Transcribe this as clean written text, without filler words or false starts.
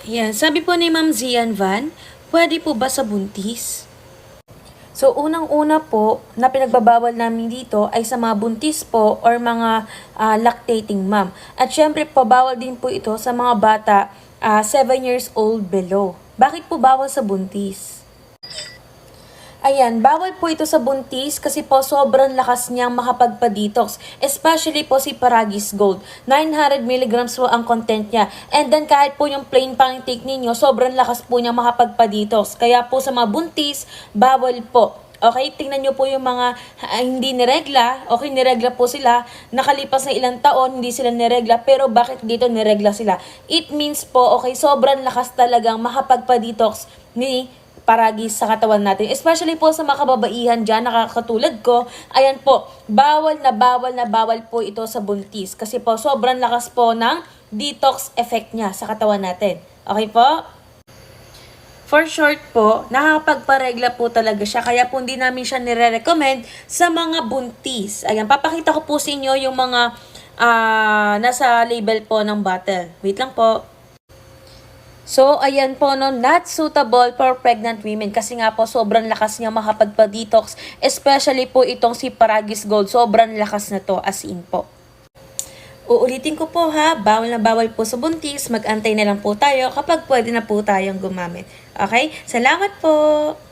Yan, sabi po ni Ma'am Zian Van, pwede po ba sa buntis? So, unang-una po na pinagbabawal namin dito ay sa mga buntis po or mga lactating mom. At syempre po, bawal din po ito sa mga bata 7 years old below. Bakit po bawal sa buntis? Ayan, bawal po ito sa buntis kasi po sobrang lakas niyang makapagpa-detox. Especially po si Paragis Gold. 900 milligrams po ang content niya. And then kahit po yung plain pang-intake ninyo, sobrang lakas po niyang makapagpa-detox. Kaya po sa mga buntis, bawal po. Okay, tingnan nyo po yung mga hindi niregla, okay, niregla po sila, nakalipas na ilang taon, hindi sila niregla, pero bakit dito niregla sila? It means po, okay, sobrang lakas talagang makapagpa-detox ni Paragis sa katawan natin. Especially po sa mga kababaihan dyan, nakakatulad ko, ayan po, bawal na bawal po ito sa buntis. Kasi po, sobrang lakas po ng detox effect niya sa katawan natin. Okay po? For short po, nakakapagparegla po talaga siya. Kaya po hindi namin siya nire-recommend sa mga buntis. Ayan, papakita ko po sa inyo yung mga nasa label po ng bottle. Wait lang po. So, ayan po, no, not suitable for pregnant women kasi nga po sobrang lakas niya makapagpa-detox, especially po itong si Paragis Gold, sobrang lakas na to as in po. Uulitin ko po ha, bawal na bawal po sa buntis, mag-antay na lang po tayo kapag pwede na po tayong gumamit. Okay? Salamat po!